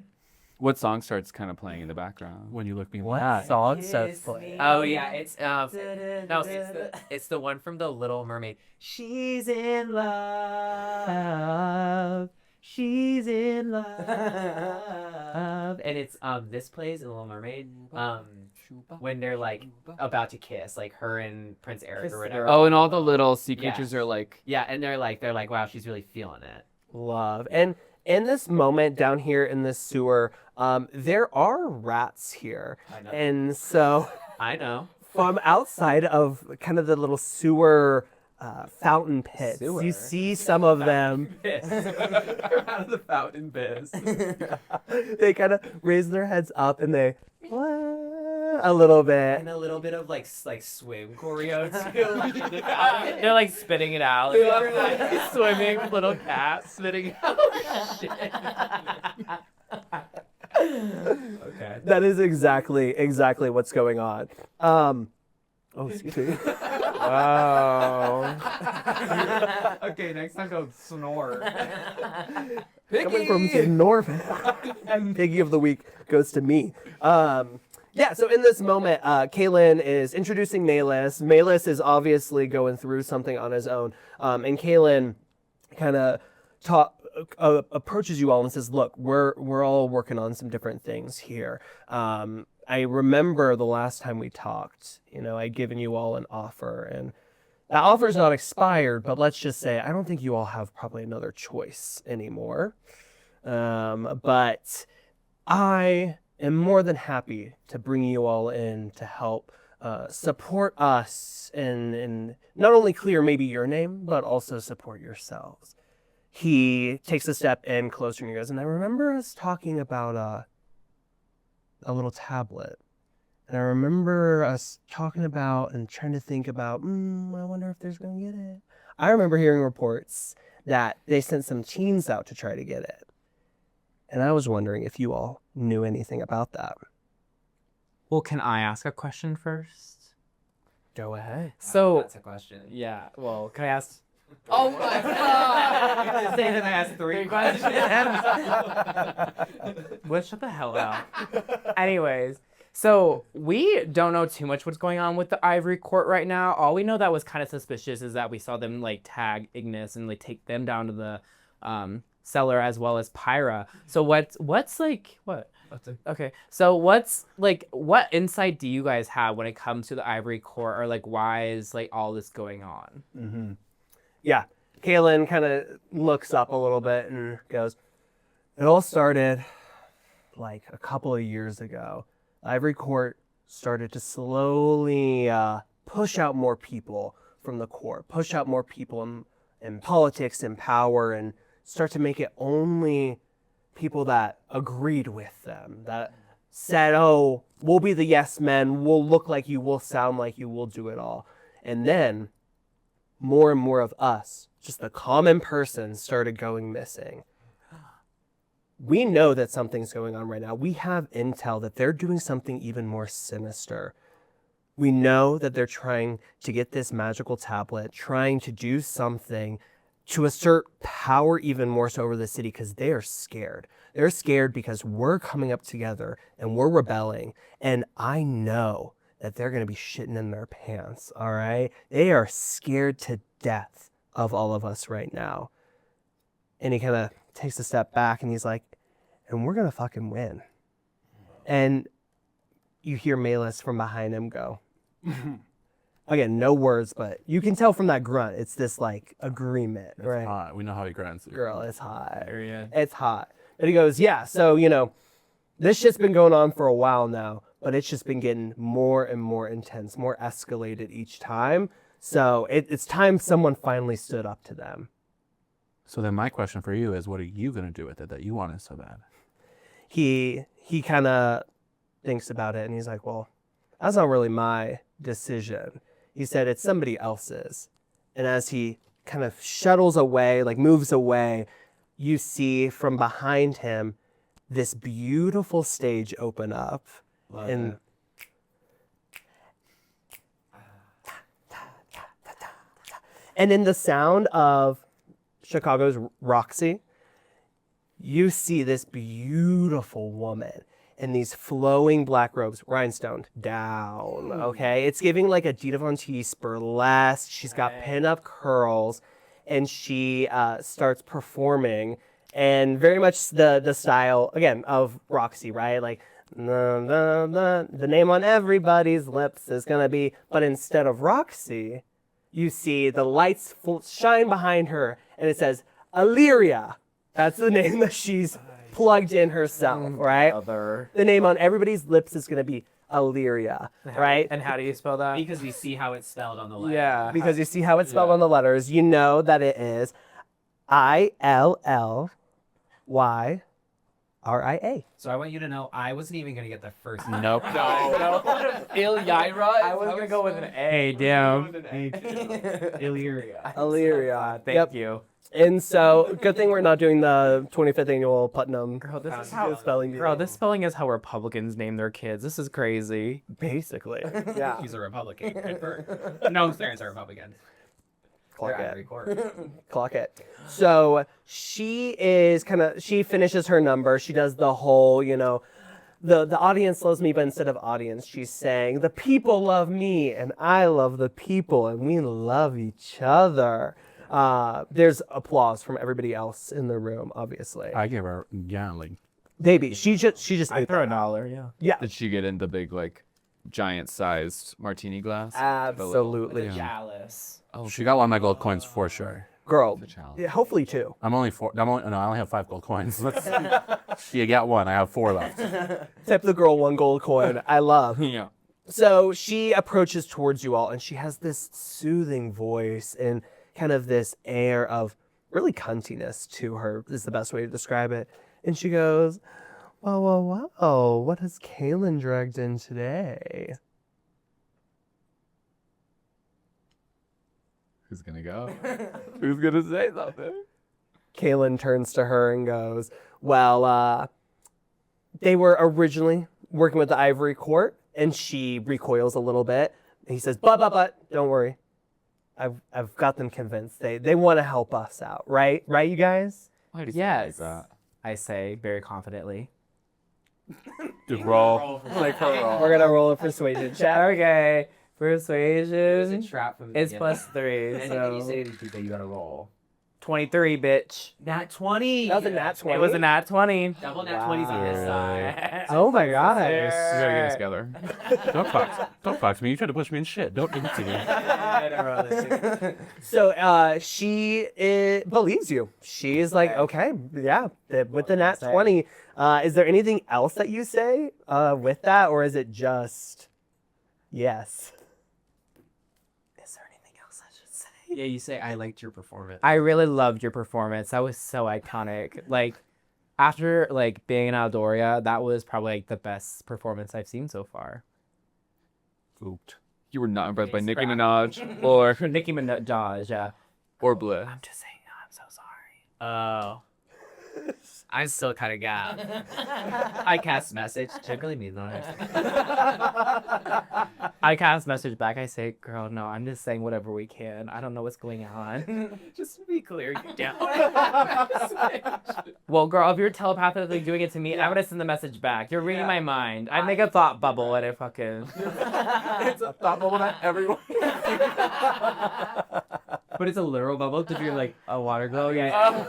What song starts kind of playing in the background? When you look me in the What eye. song starts playing? Oh yeah, it's the one from the Little Mermaid. She's in love. She's in love. And it's this plays in Little Mermaid. When they're like about to kiss, like her and Prince Eric or whatever. Oh, and all the little sea creatures are like. Yeah, and they're like, wow, she's really feeling it. Love. And in this moment down here in this sewer, there are rats here. I know. And so I know. from outside of kind of the little sewer fountain pits, you see some of them. Out of the fountain biz. They kind of raise their heads up and they a little bit. And a little bit of like swim choreo too. They're like spitting it out. They're like swimming with little cats spitting out shit. Okay. That is exactly what's going on. Oh, excuse me. Wow. Okay, next time go snore. Coming from Norvin. And Piggy of the Week goes to me. Yeah, so in this moment, Kaylin is introducing Malus. Malus is obviously going through something on his own. And Kaylin kind of approaches you all and says, look, we're all working on some different things here. I remember the last time we talked, you know, I'd given you all an offer, and that offer's not expired, but let's just say I don't think you all have probably another choice anymore. But I am more than happy to bring you all in to help support us and not only clear maybe your name, but also support yourselves. He takes a step in closer and he goes, and I remember us talking about a little tablet. And I remember us talking about and trying to think about, I wonder if there's going to get it. I remember hearing reports that they sent some teens out to try to get it. And I was wondering if you all knew anything about that. Well, can I ask a question first? Go ahead. So, That's a question. yeah, well, can I ask? Oh my god! Say that I asked 3 questions. Well, shut the hell up. Anyways, so we don't know too much what's going on with the Ivory Court right now. All we know that was kind of suspicious is that we saw them like tag Ignis and like take them down to the cellar as well as Pyra. So what's like what? Okay, so what's like what insight do you guys have when it comes to the Ivory Court, or like why is like all this going on? Mm-hmm. Yeah, Kaylin kind of looks up a little bit and goes, it all started like a couple of years ago. Ivory Court started to slowly push out more people from the court, push out more people in politics and power, and start to make it only people that agreed with them, that said, oh, we'll be the yes men, we'll look like you, we'll sound like you, we'll do it all. And then more and more of us, just the common person, started going missing. We know that something's going on right now. We have intel that they're doing something even more sinister. We know that they're trying to get this magical tablet, trying to do something to assert power even more so over the city because they are scared. They're scared because we're coming up together and we're rebelling. And I know that they're going to be shitting in their pants, all right? They are scared to death of all of us right now. And he kind of takes a step back and he's like, and we're going to fucking win. And you hear Malus from behind him go, again, no words, but you can tell from that grunt, it's this like agreement, It's right? hot. We know how he grunts. Girl, it's hot. Yeah. It's hot. But he goes, yeah, so, you know, this shit's been going on for a while now, but it's just been getting more and more intense, more escalated each time. So it's time someone finally stood up to them. So then my question for you is, what are you going to do with it that you want it so bad? He kind of thinks about it and he's like, well, that's not really my decision. He said it's somebody else's. And as he kind of shuttles away, like moves away, you see from behind him this beautiful stage open up. And in the sound of Chicago's Roxy, you see this beautiful woman in these flowing black robes, rhinestoned down, okay? It's giving like a Dita Von Teese burlesque. She's got pin-up curls, and she starts performing, and very much the style, again, of Roxy, right? Like, the name on everybody's lips is gonna be, but instead of Roxy, you see the lights shine behind her, and it says, Illyria. That's the name that she's plugged in herself, right? The name on everybody's lips is going to be Illyria, right? And how do you spell that? Because you see how it's spelled on the letter. Yeah. Because you see how it's spelled on the letters, you know that it is Illyria. So I want you to know I wasn't even going to get the first Nope. Illyria. I was gonna go with an A. Damn. Illyria. Illyria. Thank you. And so, good thing we're not doing the 25th annual Putnam Girl, this is spelling bee. Girl, this spelling is how Republicans name their kids. This is crazy. Basically. Yeah. He's a Republican. No, his parents are Republicans. Clock They're it. Ivory Court. Clock it. So she finishes her number. She does the whole, you know, the audience loves me, but instead of audience, she's saying, the people love me and I love the people and we love each other. There's applause from everybody else in the room, obviously. I give her, yeah, like. Baby, she just I throw $1, yeah. yeah, Did she get in the big, like, giant-sized martini glass? absolutely. Yeah. Chalice. Oh, She got one of my gold coins for sure. Girl, the challenge. yeah, hopefully two. I only have 5 gold coins. You got one. I have 4 left. Tip the girl 1 gold coin. I love. Yeah. So she approaches towards you all, and she has this soothing voice and kind of this air of really cuntiness to her, is the best way to describe it. And she goes, wow, what has Kaylin dragged in today? Who's gonna go? Who's gonna say something? Kaylin turns to her and goes, well, they were originally working with the Ivory Court, and she recoils a little bit. And he says, but, don't worry. I've got them convinced. They want to help us out, right? Right, you guys? Why do you Yes. say that? I say very confidently. Just roll. We're going to roll a persuasion check. Okay. It's a Persuasion. trap from the It's beginning. +3. Anything you So say to people, you gotta roll. 23, bitch. Nat 20. That was a nat 20. It was a nat 20. Double nat 20s on this side. Oh my gosh. We gotta get it together. Don't fox me. You tried to push me in shit. Don't do it to me. So she believes you. She's like, okay, yeah, with the nat 20. Is there anything else that you say with that, or is it just yes? Is there anything else I should say? Yeah, you say, I liked your performance. I really loved your performance. That was so iconic. Like, after like being in Aldoria, that was probably like the best performance I've seen so far. Spooked. You were not impressed by Nicki Minaj or Nicki Minaj, yeah. or Bliss. I'm just saying, I'm so sorry. Oh. I'm still kind of gapped. I cast message. Typically means not. I cast message back. I say, girl, no, I'm just saying whatever we can. I don't know what's going on. Just to be clear, you down. Well, girl, if you're telepathically doing it to me, I would have sent the message back. You're reading my mind. I'd make a thought bubble and it fucking... It's a thought bubble that everyone. But it's a literal bubble to be like a water glow. Yeah.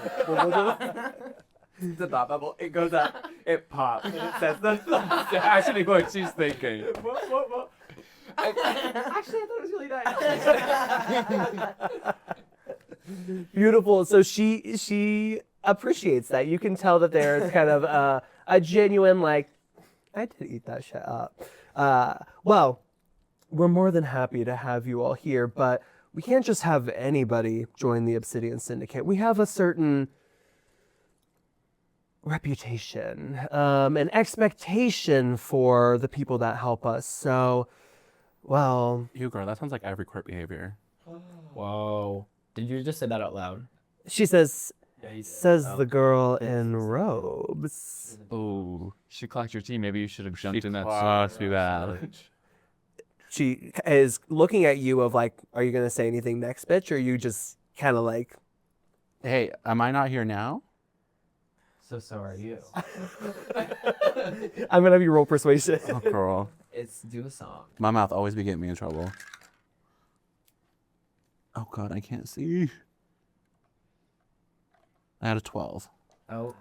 It's a thought bubble. It goes up. It pops. And it says the thought. Actually, what she's thinking. What? Actually, I thought it was really nice. Beautiful. So she appreciates that. You can tell that there's kind of a genuine like, I did eat that shit up. Well, we're more than happy to have you all here, but we can't just have anybody join the Obsidian Syndicate. We have a certain reputation, an expectation for the people that help us. So, well, You girl, that sounds like Ivory Court behavior. Whoa. Did you just say that out loud? she says, says the girl in robes. Oh, she clocked your team. Maybe you should have jumped in that. Must be bad. She is looking at you of like, are you going to say anything next, bitch? Or are you just kind of like, Hey, am I not here now? So are you. I'm going to have you roll persuasion. Oh, girl. It's do a song. My mouth always be getting me in trouble. Oh, God, I can't see. I had a 12. Oh.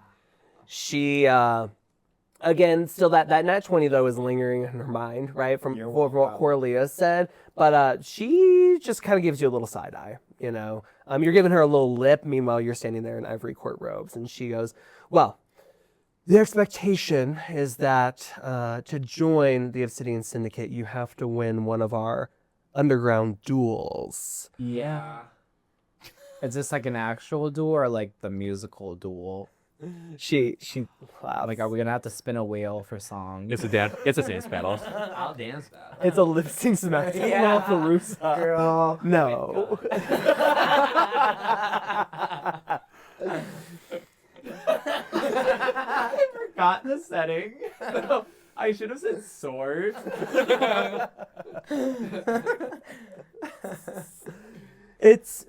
She, again, still that nat 20 though is lingering in her mind, right? From what Coralia said. But she just kind of gives you a little side eye, you know. You're giving her a little lip. Meanwhile, you're standing there in Ivory Court robes. And she goes, well, the expectation is that to join the Obsidian Syndicate, you have to win one of our underground duels. Yeah. Is this like an actual duel or like the musical duel? She laughs. Like, are we gonna have to spin a wheel for songs? It's a dance battle. I'll dance that. It's a lip sync smash off the rooftop. Girl. No. I forgot the setting. I should have said sword. It's,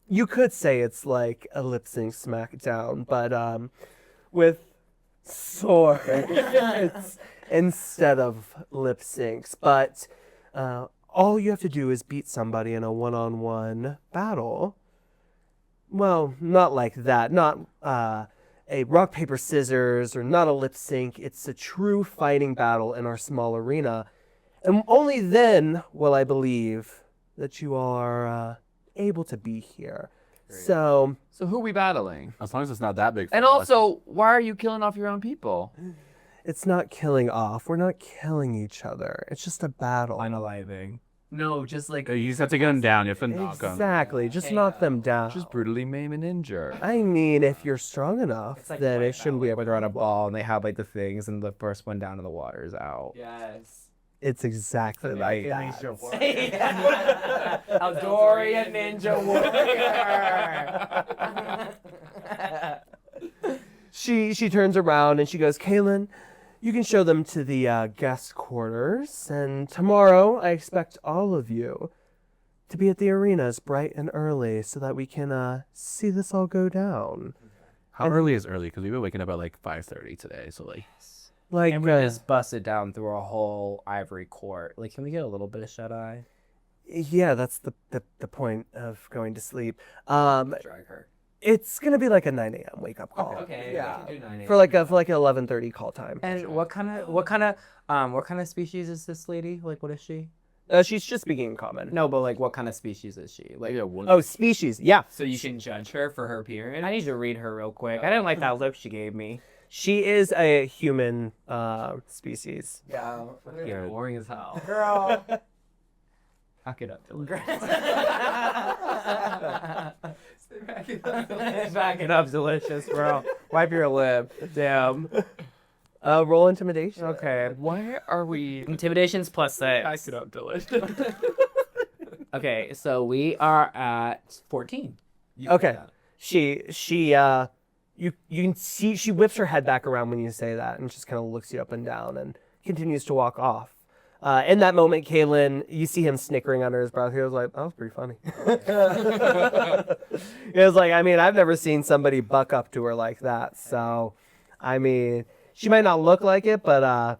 you could say it's like a lip sync smackdown, but with swords instead of lip syncs. But all you have to do is beat somebody in a one-on-one battle. Well, not like that. Not a rock, paper, scissors, or not a lip sync. It's a true fighting battle in our small arena. And only then will I believe that you are able to be here. So So who are we battling? As long as it's not that big. And also, why are you killing off your own people? it's not killing off. We're not killing each other. It's just a battle. Unaliving. No, just like You just have to get them down. You have to knock them. Exactly. Just knock them down. Just brutally maim and injure. I mean, if you're strong enough, then it shouldn't be able Where to they're on a ball and they have like the things and the first one down in the water is out. yes. It's exactly like that. Aldorian Ninja Warrior. She turns around and she goes, Kaylin, you can show them to the guest quarters. And tomorrow, I expect all of you to be at the arenas bright and early so that we can see this all go down. How early is early? Because we've been waking up at like 5:30 today. So like, And we just busted down through a whole ivory court. Like, can we get a little bit of shut eye? yeah, that's the point of going to sleep. Drag her. It's gonna be like a 9 a.m. wake up call. Okay. Yeah. We can do 9 a.m. For like an 11:30 call time. And what kind of species is this lady? Like, what is she? She's just speaking in common. No, but like, what kind of species is she? Like, Oh, species. Yeah. So you can judge her for her appearance. I need to read her real quick. I didn't like that look she gave me. She is a human species. Yeah. Boring as hell. Girl. Back it up. Back it up, delicious, bro. Wipe your lip. Damn. Roll intimidation. Okay. Why are we? Intimidation's +6. Back it up, delicious. Okay, so we are at 14. Okay. She you can see she whips her head back around when you say that and just kind of looks you up and down and continues to walk off. In that moment, Kaylin, you see him snickering under his breath. He was like, "That was pretty funny." It was like, I mean, I've never seen somebody buck up to her like that. So, I mean, she might not look like it, but I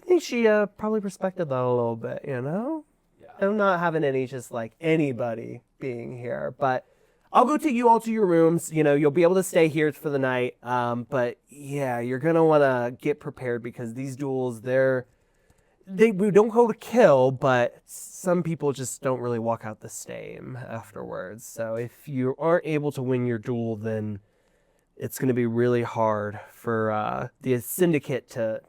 think she probably respected that a little bit, you know? Yeah. I'm not having any just like anybody being here, but I'll go take you all to your rooms. You know, you'll be able to stay here for the night. But yeah, you're gonna want to get prepared because these duels, we don't go to kill, but some people just don't really walk out the same afterwards. So if you aren't able to win your duel, then it's going to be really hard for the syndicate to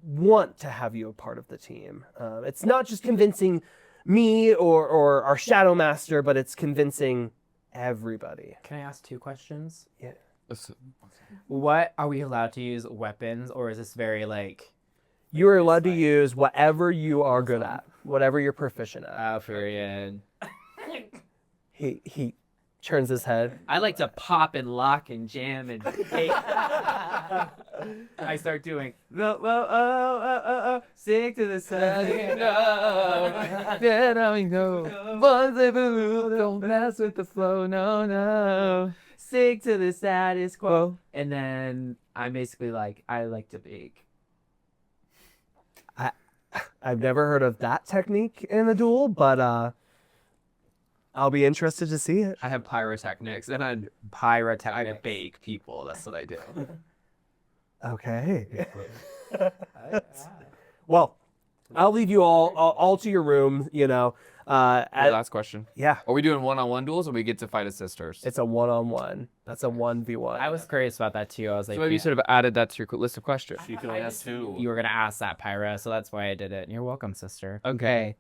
want to have you a part of the team. It's not just convincing me or our Shadow Master, but it's convincing everybody. Can I ask 2 questions? Yeah. What are we allowed to use weapons, or is this very like? You are allowed to use whatever you are good at, whatever you're proficient at. Period. He turns his head. I like to pop and lock and jam and take. I start doing. Stick to the side. Don't mess with the flow, no. Stick to the status quo. And then I'm basically like, I like to bake. I've never heard of that technique in a duel, but I'll be interested to see it. I have pyrotechnics and I bake people. That's what I do. Okay. Well, I'll leave you all to your room, you know. Last question. Yeah, Are we doing one-on-one duels, or we get to fight as sisters? it's a one-on-one. That's a 1v1. I was curious about that too. I was like, So maybe you should have added that to your list of questions. You can only ask 2. you were gonna ask that, Pyra, so that's why I did it. You're welcome, sister. Okay.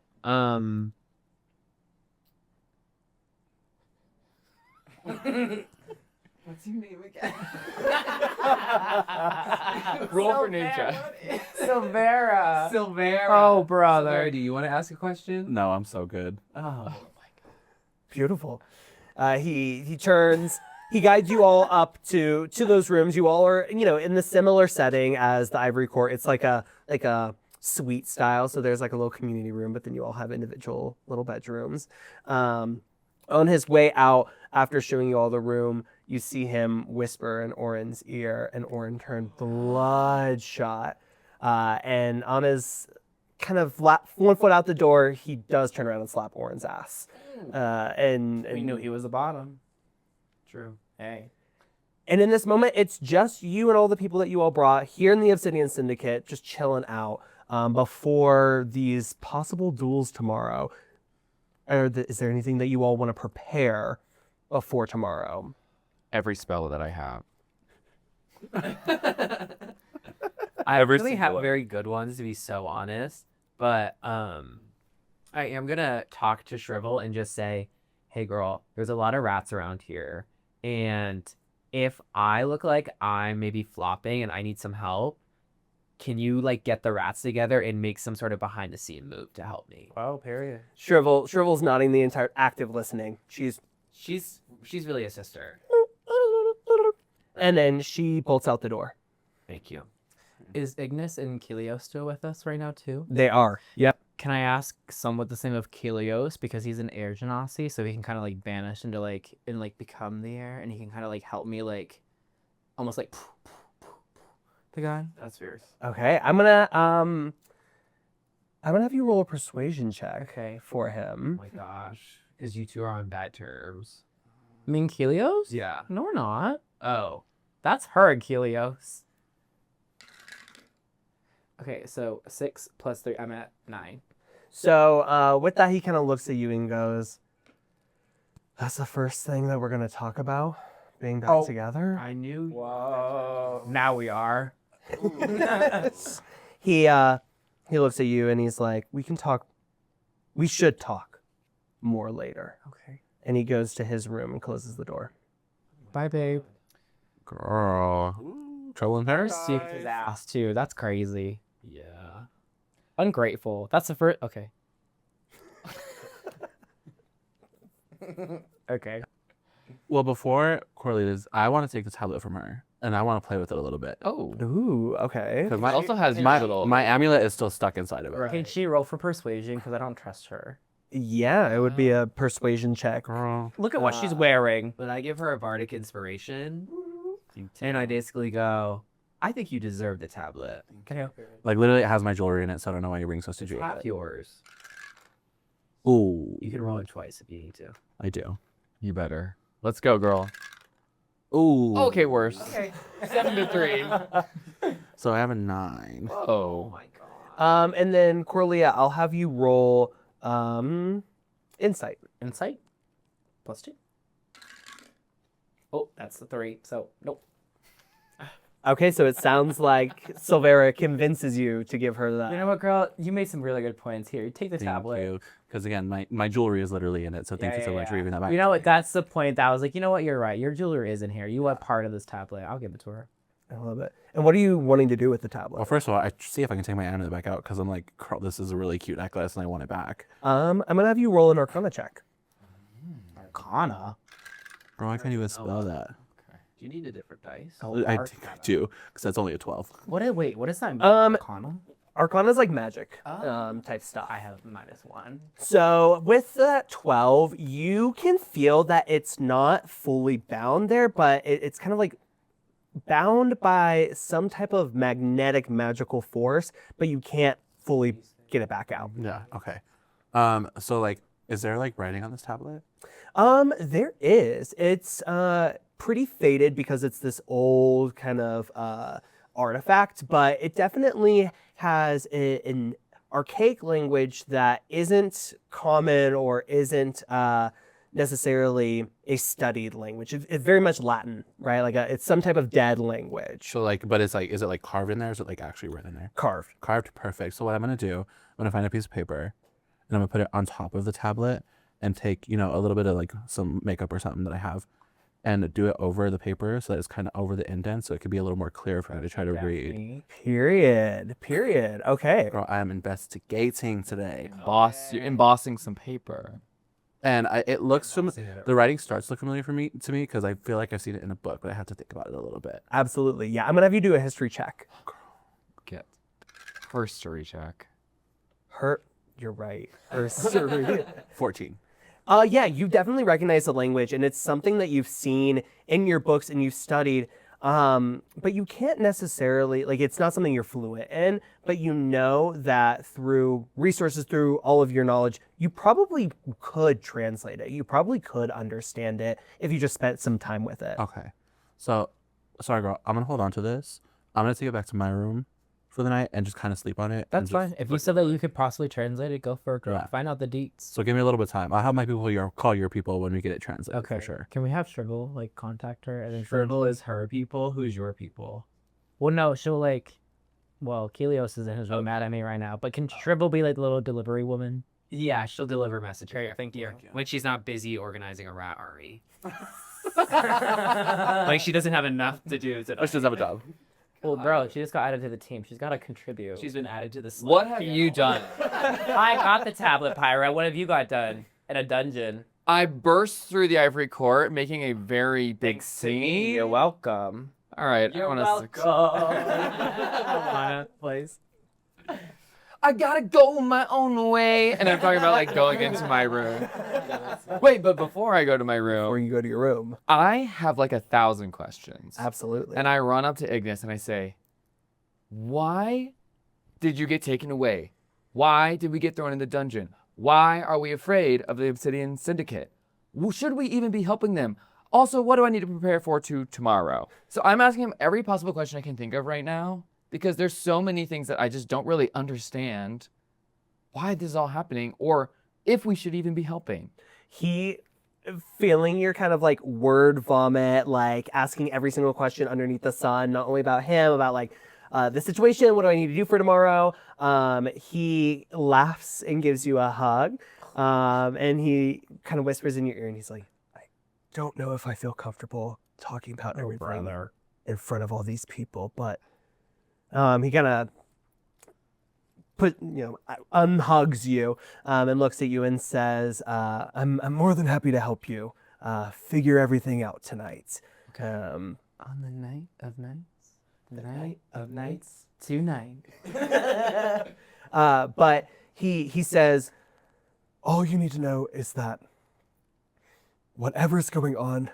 What's your name again? Roll for name check. Sylvera. Sylvera. Oh, brother. Sylvera, do you want to ask a question? No, I'm so good. Oh. Beautiful. He turns. He guides you all up to those rooms. You all are, you know, in the similar setting as the Ivory Court. It's like a suite style. So there's like a little community room, but then you all have individual little bedrooms. On his way out, after showing you all the room, you see him whisper in Oren's ear, and Oren turned bloodshot. And on his kind of 1 foot out the door, he does turn around and slap Oren's ass. And We knew he was the bottom. True. Hey. And in this moment, it's just you and all the people that you all brought here in the Obsidian Syndicate, just chilling out before these possible duels tomorrow. Is there anything that you all want to prepare before tomorrow? Every spell that I have. I really have very good ones, to be so honest. But I am gonna talk to Shrivel and just say, "Hey, girl, there's a lot of rats around here, and if I look like I'm maybe flopping and I need some help, can you like get the rats together and make some sort of behind the scene move to help me?" Wow, period. Shrivel's nodding the entire active listening. She's really a sister. And then she bolts out the door. Thank you. Is Ignis and Kelios still with us right now too? They are. Yep. Can I ask somewhat the same of Kelios, because he's an air genasi, so he can kind of like banish into like and like become the air, and he can kind of like help me like almost like the guy. That's fierce. Okay. I'm gonna have you roll a persuasion check. Okay. For Oh him. my gosh, because you two are on bad terms. I mean Kelios? Yeah. No, we're not. Oh. That's her, Kelios. Okay, so 6 plus 3. I'm at 9. So with that, he kind of looks at you and goes, "That's the first thing that we're gonna talk about, being back together." I knew. Whoa. Now we are. He looks at you and he's like, "We can talk. We should talk more later. Okay. And he goes to his room and closes the door. Bye, babe. Girl. Trouble in Paris? Saved his ass too. That's crazy. Yeah. Ungrateful. That's the first. Okay. Okay. Well, before Coralia does, I want to take the tablet from her, and I want to play with it a little bit. Oh. Ooh, okay. 'Cause It also has my amulet is still stuck inside of it. Can she roll for persuasion? Because I don't trust her. Yeah, it would be a persuasion check. Girl. Look at what she's wearing. But I give her a bardic inspiration, and I basically go, I think you deserve the tablet. Like, literally, it has my jewelry in it, so I don't know why you're being so stingy. Half yours. Ooh. You can roll it twice if you need to. I do. You better. Let's go, girl. Ooh. Okay, worse. Okay. 7-3. So I have a 9. Oh. my god. And then Coralia, I'll have you roll insight. Insight. +2. Oh, that's the 3. So nope. Okay, so it sounds like Sylvera convinces you to give her that. You know what, girl? You made some really good points here. You take the Thank tablet. you. Because, again, my jewelry is literally in it, so thank you so much for giving that back. You know what? That's the point that I was like, you know what? You're right. Your jewelry is in here. You want part of this tablet. I'll give it to her. I love it. And what are you wanting to do with the tablet? Well, first of all, I see if I can take my amulet back out, because I'm like, girl, this is a really cute necklace, and I want it back. I'm gonna have you roll an Arcana check. Arcana. Girl, I can't even spell that. Do you need a different dice? Oh, I think I do, because that's only a 12. Wait, what does that mean? Um, Arcana? Arcana is like magic Oh. type stuff. I have -1. So with that 12, you can feel that it's not fully bound there, but it's kind of like bound by some type of magnetic magical force, but you can't fully get it back out. Yeah, okay. So, like, is there, like, writing on this tablet? There is. It's pretty faded because it's this old kind of artifact, but it definitely has an archaic language that isn't common or isn't necessarily a studied language. It's very much Latin, right? Like it's some type of dead language. So, like, but it's like, is it, like, carved in there, or is it, like, actually written there? Carved. Carved, perfect. So what I'm going to do, I'm going to find a piece of paper, and I'm going to put it on top of the tablet, and take, you know, a little bit of, like, some makeup or something that I have, and do it over the paper so that it's kind of over the indent, so it could be a little more clear for me to try to read. Period. Okay. Girl, I am investigating today. Boss, you're embossing some paper. And it looks the writing starts to look familiar to me because I feel like I've seen it in a book, but I have to think about it a little bit. Absolutely. Yeah. I'm going to have you do a history check. Get history check. You're right. History. 14. Yeah, you definitely recognize the language, and it's something that you've seen in your books and you've studied, but you can't necessarily, like, it's not something you're fluent in, but you know that through resources, through all of your knowledge, you probably could translate it. You probably could understand it if you just spent some time with it. Okay. So, sorry, girl. I'm going to hold on to this. I'm going to take it back to my room for the night and just kind of sleep on it. That's fine. If you said that you could possibly translate it, go for it, girl. Yeah. Find out the deets. So give me a little bit of time. I'll have my people call your people when we get it translated. Okay. For sure. Can we have Shrivel, like, contact her? And then Shrivel is her people. Who's your people? Well, no, she'll, like... Well, Kelios is in his room mad at me right now. But can Shrivel be, like, the little delivery woman? Yeah, she'll deliver messages. Okay, thank you. When she's not busy organizing a rat army. Like, she doesn't have enough to do today. Oh, she doesn't have a job. Well, bro, she just got added to the team. She's got to contribute. She's been added to the slot. What have you done? I got the tablet, Pyra. What have you got done in a dungeon? I burst through the ivory court, making a very big scene. You're welcome. All right, You're I want welcome. Place. I gotta go my own way, and I'm talking about like going into my room. Wait, but before I go to my Or room, you go to your room. I have like 1,000 questions. Absolutely. And I run up to Ignis and I say, why did you get taken away? Why did we get thrown in the dungeon? Why are we afraid of the Obsidian Syndicate? Should we even be helping them? Also, what do I need to prepare for tomorrow? So I'm asking him every possible question I can think of right now because there's so many things that I just don't really understand why this is all happening or if we should even be helping. He feeling your kind of like word vomit, like asking every single question underneath the sun, not only about him, about like the situation. What do I need to do for tomorrow? He laughs and gives you a hug. And he kind of whispers in your ear and he's like, I don't know if I feel comfortable talking about everything in front of all these people, but he kind of unhugs you and looks at you and says, I'm more than happy to help you figure everything out tonight. On the night of nights. The night of nights. Tonight. But he says, all you need to know is that whatever's going on,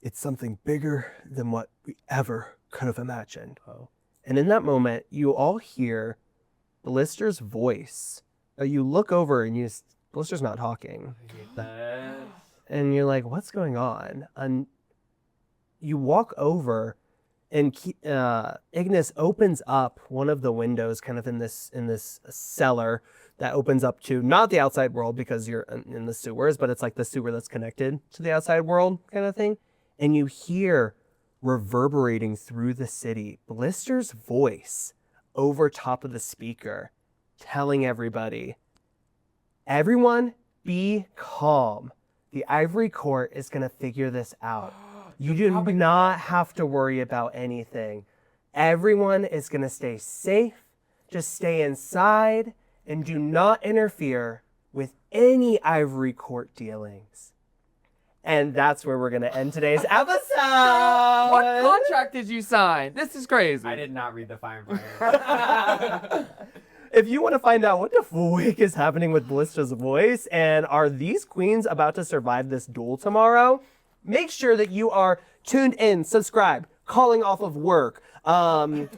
it's something bigger than what we ever could have imagined. And in that moment, you all hear Blister's voice. You look over and Blister's not talking. And you're like, what's going on? And you walk over and Ignis opens up one of the windows kind of in this cellar that opens up to not the outside world because you're in the sewers, but it's like the sewer that's connected to the outside world kind of thing. And you hear reverberating through the city Blister's voice over top of the speaker telling everybody, everyone be calm. The Ivory Court is going to figure this out. You do not have to worry about anything. Everyone is going to stay safe. Just stay inside and do not interfere with any Ivory Court dealings. And that's where we're going to end today's episode. What contract did you sign? This is crazy. I did not read the fine print. If you want to find out what the freak is happening with Blister's voice and are these queens about to survive this duel tomorrow, make sure that you are tuned in, subscribe, calling off of work. That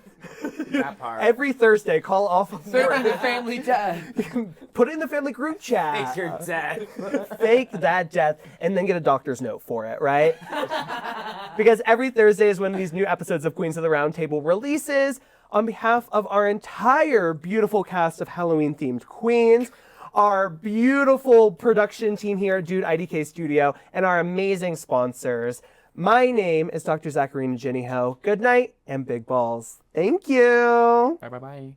part. Every Thursday, call off of work. The family death. Put it in the family group chat. Fake your death. Fake that death and then get a doctor's note for it, right? Because every Thursday is when these new episodes of Queens of the Roundtable releases. On behalf of our entire beautiful cast of Halloween-themed queens, our beautiful production team here at IDK Studio, and our amazing sponsors, my name is Dr. Zackarina Jenny Ho. Good night and big balls. Thank you. Bye.